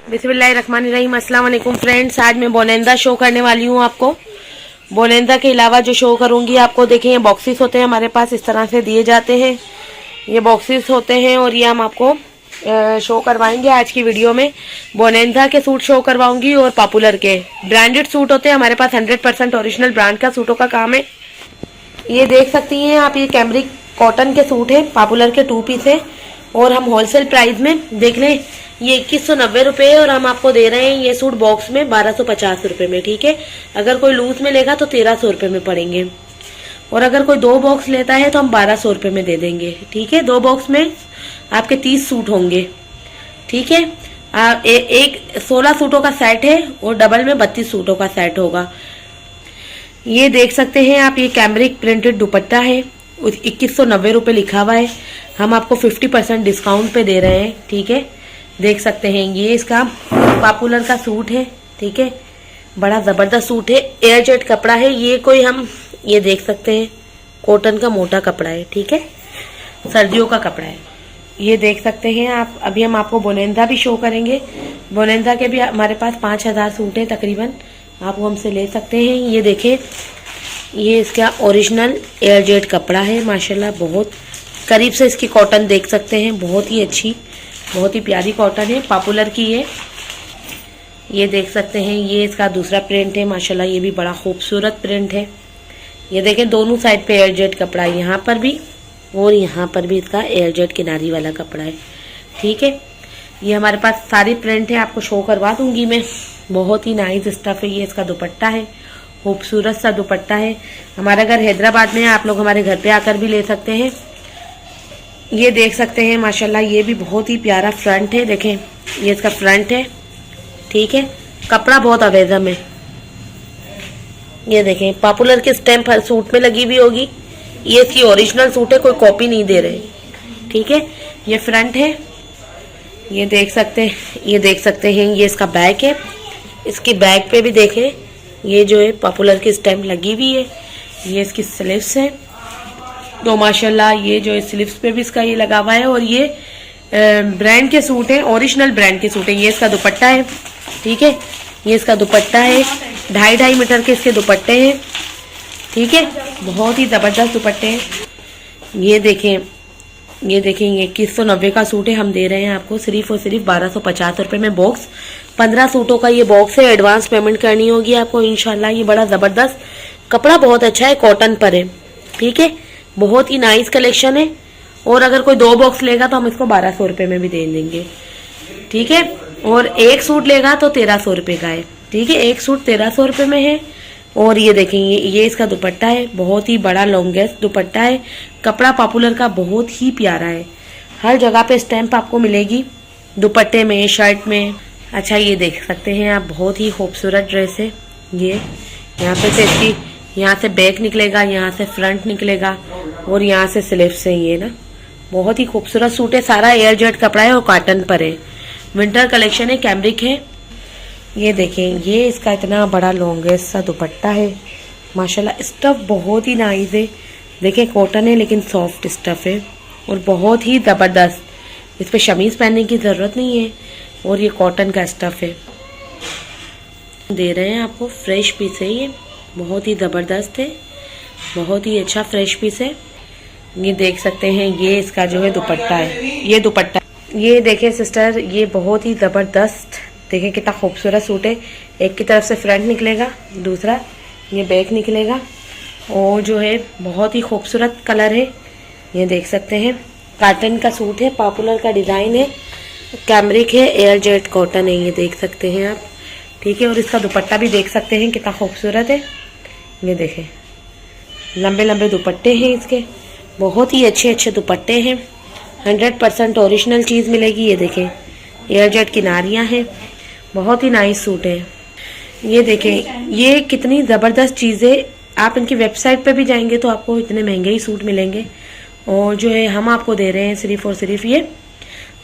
बिस्मिल्लाहिर्रहमानिर्रहीम। अस्सलाम वालेकुम फ्रेंड्स, आज मैं बोनेंदा शो करने वाली हूँ आपको। बोनेंदा के अलावा जो शो करूँगी आपको, देखिए ये बॉक्सेस होते हैं हमारे पास, इस तरह से दिए जाते हैं। ये बॉक्सेस होते हैं और ये हम आपको शो करवाएंगे आज की वीडियो में। बोनेंदा के सूट शो करवाऊंगी और पॉपुलर के ब्रांडेड सूट होते हैं हमारे पास। 100% ओरिजिनल ब्रांड का सूटों का काम है। ये देख सकती हैं आप, ये कैमरिक कॉटन के सूट है, पॉपुलर के 2 पीस है और हम होलसेल प्राइस में देख लें ये 2190 रुपये और हम आपको दे रहे हैं ये सूट बॉक्स में 1250 रुपये में। ठीक है, अगर कोई लूज में लेगा तो 1300 रुपये में पड़ेंगे और अगर कोई 2 बॉक्स लेता है तो हम 1200 रुपये में दे देंगे। ठीक है, 2 बॉक्स में आपके 30 सूट होंगे। ठीक है, एक 16 सूटों का सेट है और डबल में 32 सूटों का सेट होगा। ये देख सकते हैं आप, ये कैमरिक प्रिंटेड दुपट्टा है, 2190 रुपये लिखा हुआ है। हम आपको 50% डिस्काउंट पे दे रहे हैं। ठीक है, देख सकते हैं ये इसका पॉपुलर का सूट है। ठीक है, बड़ा जबरदस्त सूट है, एयर जेट कपड़ा है। ये देख सकते हैं कॉटन का मोटा कपड़ा है। ठीक है, सर्दियों का कपड़ा है। ये देख सकते हैं आप। अभी हम आपको बोनेंदा भी शो करेंगे। बोनेंदा के भी हमारे पास 5000 सूट है तकरीबन, आप वो हमसे ले सकते हैं। ये देखें, ये इसका ओरिजिनल एयर जेट कपड़ा है माशाल्लाह। बहुत करीब से इसकी कॉटन देख सकते हैं, बहुत ही अच्छी, बहुत ही प्यारी कॉटन है, पॉपुलर की है। ये देख सकते हैं, ये इसका दूसरा प्रिंट है माशाल्लाह, ये भी बड़ा खूबसूरत प्रिंट है। ये देखें, दोनों साइड पे एयर जेट कपड़ा है, यहाँ पर भी और यहाँ पर भी इसका एयर जेट किनारी वाला कपड़ा है। ठीक है, ये हमारे पास सारी प्रिंट है, आपको शो करवा दूंगी मैं। बहुत ही नाइस स्टफ है। ये इसका दुपट्टा है, खूबसूरत सा दुपट्टा है। हमारा घर हैदराबाद में है, आप लोग हमारे घर पे आकर भी ले सकते हैं। ये देख सकते हैं माशाल्लाह, ये भी बहुत ही प्यारा फ्रंट है। देखें, ये इसका फ्रंट है। ठीक है, कपड़ा बहुत अवेजम है। ये देखें, पॉपुलर के स्टैम्प हर सूट में लगी हुई होगी। ये इसकी ओरिजिनल सूट है, कोई कॉपी नहीं दे रहे। ठीक है, ये फ्रंट है। ये देख सकते हैं ये इसका बैक है। इसकी बैक पे भी देखें, ये जो है पॉपुलर की स्टैम्प लगी हुई है। ये इसकी स्लीव्स है तो माशाल्लाह, ये जो है स्लीव्स पे भी इसका ये लगा हुआ है और ये ब्रांड के सूट है, ओरिजिनल ब्रांड के सूट है। ये इसका दुपट्टा है। ठीक है, ये इसका दुपट्टा है, 2.5 मीटर के इसके दुपट्टे हैं। ठीक है, बहुत ही जबरदस्त दुपट्टे हैं। ये देखें, ये 2190 का सूट है, हम दे रहे हैं आपको सिर्फ और सिर्फ 1250 रुपये में बॉक्स। 15 सूटों का ये बॉक्स है, एडवांस पेमेंट करनी होगी आपको इंशाल्लाह। ये बड़ा जबरदस्त कपड़ा, बहुत अच्छा है, कॉटन पर है। ठीक है, बहुत ही नाइस कलेक्शन है और अगर कोई 2 बॉक्स लेगा तो हम इसको 1200 रुपये में भी दे देंगे। ठीक है, और एक सूट लेगा तो 1300 रुपये का है। ठीक है, एक सूट 1300 रुपये में है। और ये देखेंगे, ये इसका दुपट्टा है, बहुत ही बड़ा लॉन्गेस्ट दुपट्टा है। कपड़ा पॉपुलर का बहुत ही प्यारा है, हर जगह पे स्टैंप आपको मिलेगी, दुपट्टे में, शर्ट में। अच्छा, ये देख सकते हैं आप, बहुत ही खूबसूरत ड्रेस है। ये यहाँ पे से इसकी, यहाँ से बैक निकलेगा, यहाँ से फ्रंट निकलेगा और यहाँ से स्लीव्स है। ये ना बहुत ही खूबसूरत सूट है, सारा एयर जेट कपड़ा है और कॉटन पर है। विंटर कलेक्शन है, कैमरिक है। ये देखें, ये इसका इतना बड़ा लॉन्गेस्ट सा दुपट्टा है माशाल्लाह। स्टफ बहुत ही नाइस है। देखें, कॉटन है लेकिन सॉफ्ट स्टफ है और बहुत ही ज़बरदस्त। इस पर शमीज पहनने की ज़रूरत नहीं है और ये कॉटन का स्टफ है। दे रहे हैं आपको, फ्रेश पीस है, ये बहुत ही ज़बरदस्त है, बहुत ही अच्छा फ्रेश पीस है। ये देख सकते हैं, ये इसका जो है दुपट्टा है, ये दुपट्टा। ये देखें सिस्टर, ये बहुत ही ज़बरदस्त, देखें कितना खूबसूरत सूट है। एक की तरफ से फ्रंट निकलेगा, दूसरा ये बैक निकलेगा और जो है बहुत ही खूबसूरत कलर है। ये देख सकते हैं, कॉटन का सूट है, पॉपुलर का डिज़ाइन है, कैमरिक है, एयर जेट कॉटन है। ये देख सकते हैं आप। ठीक है, और इसका दुपट्टा भी देख सकते हैं कितना खूबसूरत है। ये देखें, लंबे लंबे दुपट्टे हैं इसके, बहुत ही अच्छे अच्छे दुपट्टे हैं। 100% ओरिजिनल चीज़ मिलेगी। ये देखें, एयर जेट किनारियाँ हैं, बहुत ही नाइस सूट है। ये देखें, ये कितनी ज़बरदस्त चीज़ें। आप इनकी वेबसाइट पे भी जाएंगे तो आपको इतने महंगे ही सूट मिलेंगे और जो है हम आपको दे रहे हैं सिर्फ और सिर्फ ये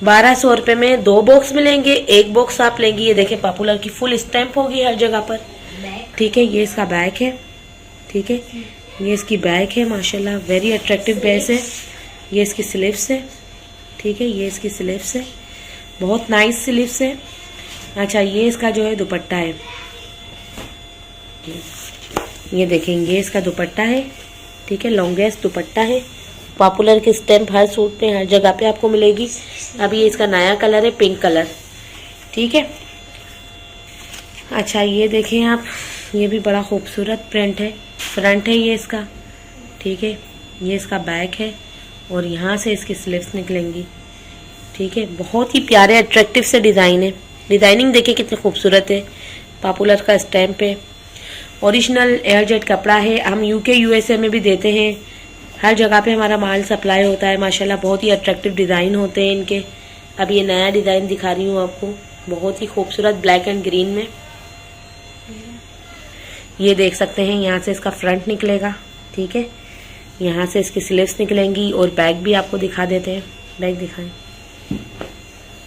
1200 रुपये में 2 बॉक्स मिलेंगे। एक बॉक्स आप लेंगी, ये देखें पॉपुलर की फुल स्टैम्प होगी हर जगह पर। ठीक है, ये इसका बैक है। ठीक है, ये इसकी बैक है माशाल्लाह, वेरी अट्रैक्टिव बेस है। ये इसकी स्लीव्स है। ठीक है, ये इसकी स्लीव्स है, बहुत नाइस स्लीव्स है। अच्छा, ये इसका जो है दुपट्टा है, ये देखेंगे इसका दुपट्टा है। ठीक है, लॉन्गेस्ट दुपट्टा है। पॉपुलर की स्टैम्प हर सूट पे हर जगह पे आपको मिलेगी। अब ये इसका नया कलर है, पिंक कलर। ठीक है, अच्छा ये देखें आप, ये भी बड़ा खूबसूरत प्रिंट है। फ्रंट है ये इसका। ठीक है, ये इसका बैक है और यहाँ से इसकी स्लीव्स निकलेंगी। ठीक है, बहुत ही प्यारे अट्रैक्टिव से डिज़ाइन है। डिज़ाइनिंग देखिए कितनी खूबसूरत है। पॉपुलर का स्टैम्प है, ओरिजिनल एयरजेट कपड़ा है। हम यूके यूएसए में भी देते हैं, हर जगह पे हमारा माल सप्लाई होता है। माशाल्लाह बहुत ही अट्रैक्टिव डिज़ाइन होते हैं इनके। अब ये नया डिज़ाइन दिखा रही हूँ आपको, बहुत ही खूबसूरत ब्लैक एंड ग्रीन में। ये देख सकते हैं, यहाँ से इसका फ्रंट निकलेगा। ठीक है, यहाँ से इसकी स्लीव्स निकलेंगी और बैक भी आपको दिखा देते हैं। बैक दिखाएं,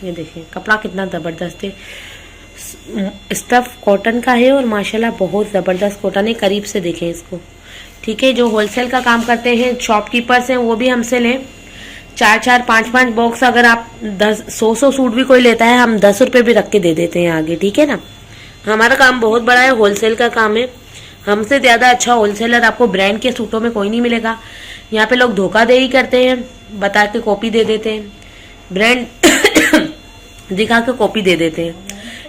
ये देखें कपड़ा कितना ज़बरदस्त है। स्टफ कॉटन का है और माशाल्लाह बहुत ज़बरदस्त कॉटन है। करीब से देखें इसको। ठीक है, जो होलसेल का काम करते हैं, शॉपकीपर्स हैं, वो भी हमसे लें। 4-4, 5-5 बॉक्स अगर आप 100 सूट भी कोई लेता है, हम 10 रुपये भी रख के दे देते हैं आगे। ठीक है ना, हमारा काम बहुत बड़ा है, होलसेल का काम है। हमसे ज़्यादा अच्छा होलसेलर आपको ब्रांड के सूटों में कोई नहीं मिलेगा। यहाँ पे लोग धोखाधड़ी करते हैं, बता के कॉपी दे देते हैं, ब्रांड दिखा के कॉपी दे देते हैं।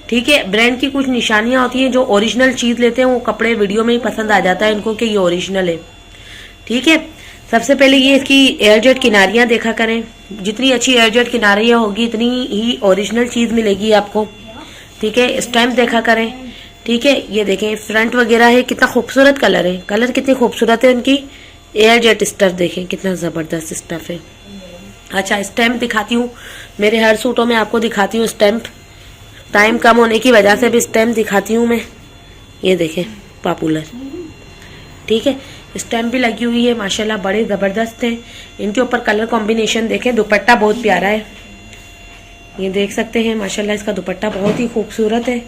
ठीक है, ब्रांड की कुछ निशानियां होती हैं। जो ओरिजिनल चीज़ लेते हैं वो कपड़े वीडियो में ही पसंद आ जाता है इनको कि ये ओरिजिनल है। ठीक है, सबसे पहले ये इसकी एयरजेट किनारियां देखा करें। जितनी अच्छी एयरजेट किनारियां होगी उतनी ही ओरिजिनल चीज़ मिलेगी आपको। ठीक है, स्टैम्प देखा करें। ठीक है, ये देखें फ्रंट वगैरह है, कितना खूबसूरत कलर है। कलर कितनी खूबसूरत है उनकी। एयरजेट स्टफ देखें कितना ज़बरदस्त स्टफ है। अच्छा, स्टैम्प दिखाती हूँ, मेरे हर सूटों में आपको दिखाती हूँ स्टैम्प। टाइम कम होने की वजह से भी स्टैम्प दिखाती हूँ मैं। ये देखें पॉपुलर। ठीक है, स्टैम्प भी लगी हुई है, माशाल्लाह बड़े ज़बरदस्त हैं। इनके ऊपर कलर कॉम्बिनेशन देखें, दुपट्टा बहुत प्यारा है। ये देख सकते हैं माशाल्लाह इसका दुपट्टा बहुत ही खूबसूरत है,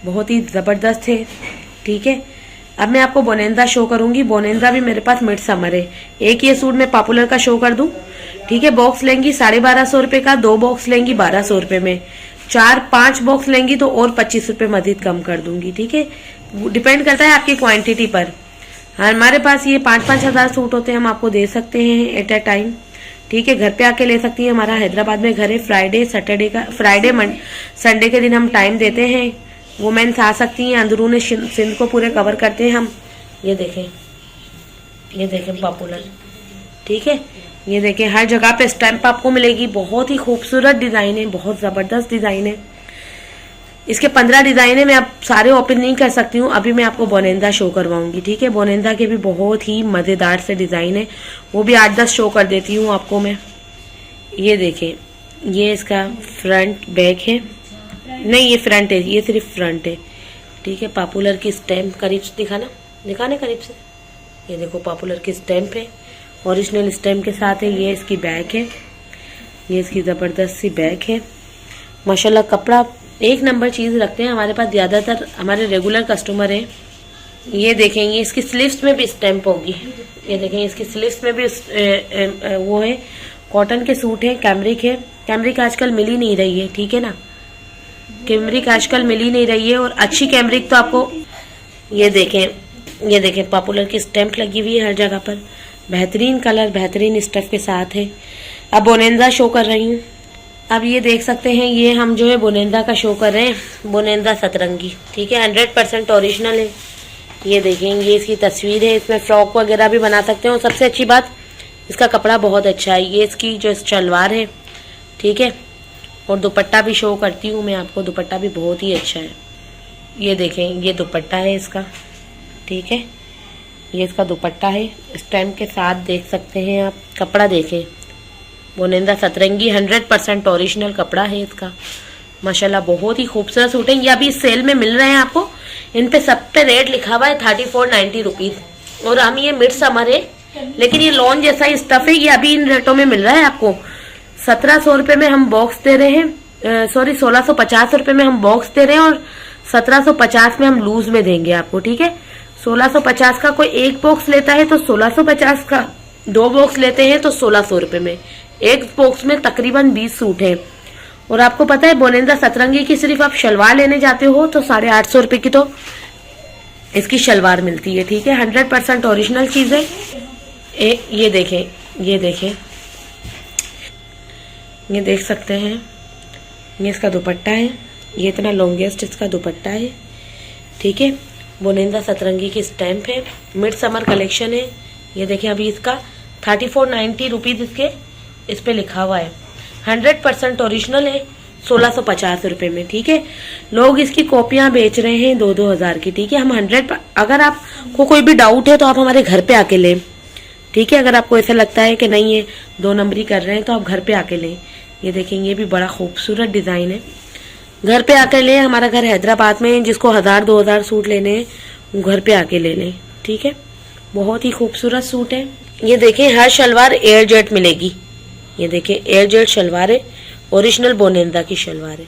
बहुत ही ज़बरदस्त है। ठीक है, अब मैं आपको बोनेंजा शो करूंगी। बोनेंजा भी मेरे पास मिड समर है। एक ये सूट मैं पॉपुलर का शो कर दूं। ठीक है, बॉक्स लेंगी 1250 रुपये का, 2 बॉक्स लेंगी 1200 रुपये में, 4-5 बॉक्स लेंगी तो और 25 रुपये मजीद कम कर दूंगी। ठीक है, डिपेंड करता है आपकी क्वांटिटी पर। हमारे पास ये 5-5 हज़ार सूट होते हैं, हम आपको दे सकते हैं एट ए टाइम। ठीक है, घर पे आके ले सकती हैं। हमारा हैदराबाद में घर है। फ्राइडे संडे के दिन हम टाइम देते हैं, वुमेन्स आ सकती हैं। अंदरून सिंध को पूरे कवर करते हैं हम। ये देखें पॉपुलर। ठीक है, ये देखें हर जगह पे स्टैम्प आपको मिलेगी। बहुत ही खूबसूरत डिज़ाइन है, बहुत ज़बरदस्त डिज़ाइन है। इसके 15 डिज़ाइन है, मैं अब सारे ओपन नहीं कर सकती हूँ। अभी मैं आपको बोनेंजा शो करवाऊंगी। ठीक है, बोनेंजा के भी बहुत ही मज़ेदार से डिज़ाइन है, वो भी 8-10 शो कर देती हूँ आपको मैं। ये देखें, ये इसका फ्रंट बैक है, नहीं ये फ्रंट है, ये सिर्फ फ्रंट है। ठीक है, पॉपुलर की स्टैम्प करीब से दिखाने करीब से। ये देखो पॉपुलर की स्टैम्प है, ओरिजिनल स्टैम्प के साथ है। ये इसकी बैक है, ये इसकी ज़बरदस्त सी बैक है। माशाल्लाह कपड़ा एक नंबर चीज़ रखते हैं हमारे पास, ज़्यादातर हमारे रेगुलर कस्टमर हैं। ये देखेंगे इसकी स्लीव्स में भी स्टैम्प होगी। ये देखें इसकी स्लीव्स में भी वो है। कॉटन के सूट हैं, कैमरिक है। कैमरिक आजकल मिल ही नहीं रही है। ठीक है ना, कैमरिक आजकल मिल ही नहीं रही है। और अच्छी कैमरिक तो आपको ये देखें पॉपुलर की स्टैम्प लगी हुई है हर जगह पर। बेहतरीन कलर, बेहतरीन स्टफ के साथ है। अब बोनेंजा शो कर रही हूँ। अब ये देख सकते हैं, ये हम जो है बोनेंजा का शो कर रहे हैं। बोनेंजा सतरंगी। ठीक है, 100% ओरिजिनल है। ये देखेंगे, ये इसकी तस्वीर है। इसमें फ्रॉक वगैरह भी बना सकते हैं। और सबसे अच्छी बात, इसका कपड़ा बहुत अच्छा है। ये इसकी जो शलवार है। ठीक है, और दुपट्टा भी शो करती हूँ मैं आपको। दुपट्टा भी बहुत ही अच्छा है। ये देखें, ये दुपट्टा है इसका। ठीक है, ये इसका दुपट्टा है, स्टैम्प के साथ देख सकते हैं आप। कपड़ा देखें, बोनेंजा सतरंगी 100% ओरिजिनल कपड़ा है इसका। माशाल्लाह बहुत ही खूबसूरत सूट है। ये अभी सेल में मिल रहे हैं आपको। इन पे सब पे रेट लिखा हुआ है 3490 रुपीज़। और हम ये मिड समर है, लेकिन ये लॉन जैसा ही स्टफ है। ये अभी इन रेटों में मिल रहा है आपको। 1700 रुपये में हम बॉक्स दे रहे हैं, 1650 रुपये में हम बॉक्स दे रहे हैं। और 1750 में हम लूज में देंगे आपको। ठीक है, 1650 का कोई एक बॉक्स लेता है तो 1650 का, 2 बॉक्स लेते हैं तो 1600 रुपये में। एक बॉक्स में तकरीबन 20 सूट हैं। और आपको पता है बोनेंदा सतरंगी की सिर्फ आप शलवार लेने जाते हो तो 850 रुपए की तो इसकी शलवार मिलती है। ठीक है, 100% ओरिजिनल चीज है। ये देखें, ये देखें, ये देख सकते हैं, ये इसका दुपट्टा है। ये इतना लॉन्गेस्ट इसका दुपट्टा है। ठीक है, बोनेंदा सतरंगी की स्टैंप है, मिड समर कलेक्शन है। ये देखिए, अभी इसका 3490 रुपीज इसके इस पे लिखा हुआ है। 100% ओरिजिनल है, 1650 रुपए में। ठीक है, लोग इसकी कॉपियां बेच रहे हैं 2-2 हजार की। ठीक है, हम 100, अगर आपको कोई भी डाउट है तो आप हमारे घर पे आके लें। ठीक है, अगर आपको ऐसा लगता है कि नहीं ये 2 नंबरी कर रहे हैं तो आप घर पे आके लें। ये देखेंगे, ये भी बड़ा खूबसूरत डिजाइन है, घर पे आके लें। हमारा घर हैदराबाद में है, जिसको 1000-2000 सूट लेने हैं वो घर पे आके ले लें। ठीक है, बहुत ही खूबसूरत सूट है। ये देखें, हर शलवार एयर जेट मिलेगी। ये देखें, एयर जेट शलवार है, ओरिजिनल बोनेंदा की शलवार है।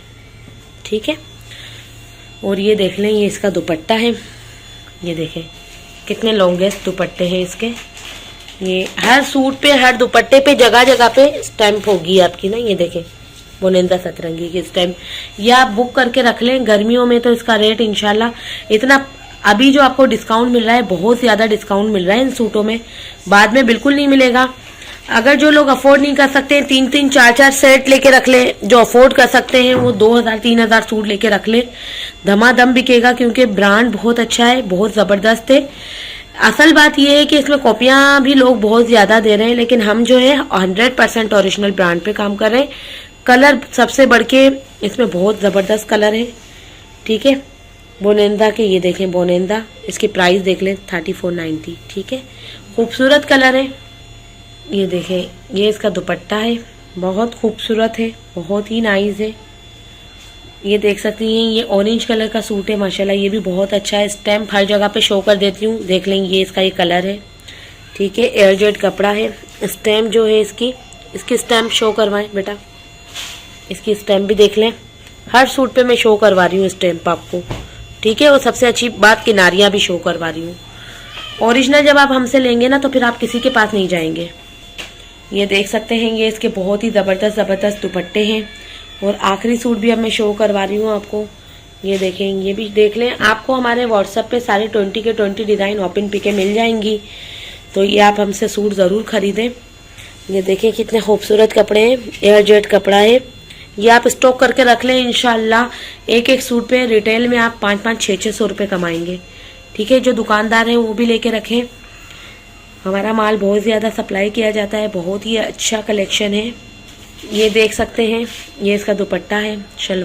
ठीक है, और ये देख लें, ये इसका दुपट्टा है। ये देखें कितने लॉन्गेस्ट दुपट्टे हैं इसके। ये हर सूट पे, हर दुपट्टे पे, जगह जगह पे स्टैंप होगी आपकी ना। ये देखें, बोनेंदा सतरंगी की स्टैंप। या आप बुक करके रख लें, गर्मियों में तो इसका रेट इंशाल्लाह इतना, अभी जो आपको डिस्काउंट मिल रहा है बहुत ज्यादा डिस्काउंट मिल रहा है इन सूटों में, बाद में बिल्कुल नहीं मिलेगा। अगर जो लोग अफोर्ड नहीं कर सकते, 3-3, 4-4 सेट लेके रख ले। जो अफोर्ड कर सकते हैं वो 2000-3000 सूट लेके रख ले, धमाधम बिकेगा, क्योंकि ब्रांड बहुत अच्छा है, बहुत जबरदस्त है। असल बात यह है कि इसमें कॉपियां भी लोग बहुत ज्यादा दे रहे हैं, लेकिन हम जो है 100% ओरिजिनल ब्रांड पे काम कर रहे हैं। कलर सबसे बढ़ के इसमें बहुत जबरदस्त कलर है। ठीक है, बोनेंदा के, ये देखें बोनेंदा, इसकी प्राइस देख लें 3490। ठीक है, खूबसूरत कलर है। ये देखें, ये इसका दुपट्टा है, बहुत खूबसूरत है, बहुत ही नाइस है। ये देख सकती हैं, ये ऑरेंज कलर का सूट है माशाल्लाह, ये भी बहुत अच्छा है। स्टैम्प हर जगह पे शो कर देती हूँ, देख लें, ये इसका ये कलर है। ठीक है, एयर जेट कपड़ा है। स्टैम्प जो है इसकी स्टैम्प शो करवाएं बेटा, इसकी स्टैम्प भी देख लें। हर सूट पे मैं शो करवा रही हूँ स्टैम्प आपको। ठीक है, और सबसे अच्छी बात, किनारियाँ भी शो करवा रही हूँ। ओरिजिनल जब आप हमसे लेंगे ना तो फिर आप किसी के पास नहीं जाएंगे। ये देख सकते हैं, ये इसके बहुत ही जबरदस्त दुपट्टे हैं। और आखिरी सूट भी अब मैं शो करवा रही हूँ आपको। ये देखें, ये भी देख लें। आपको हमारे व्हाट्सएप पे सारे 20 के 20 डिज़ाइन ओपन पिके मिल जाएंगी, तो ये आप हमसे सूट ज़रूर खरीदें। ये देखें कितने खूबसूरत कपड़े हैं, एयर जेट कपड़ा है। ये आप स्टॉक करके रख लें, इंशाल्लाह एक एक सूट पे रिटेल में आप 500, 600 रुपये कमाएंगे। ठीक है, जो दुकानदार हैं वो भी लेके रखें। हमारा माल बहुत ज़्यादा सप्लाई किया जाता है, बहुत ही अच्छा कलेक्शन है। ये देख सकते हैं, ये इसका दुपट्टा है,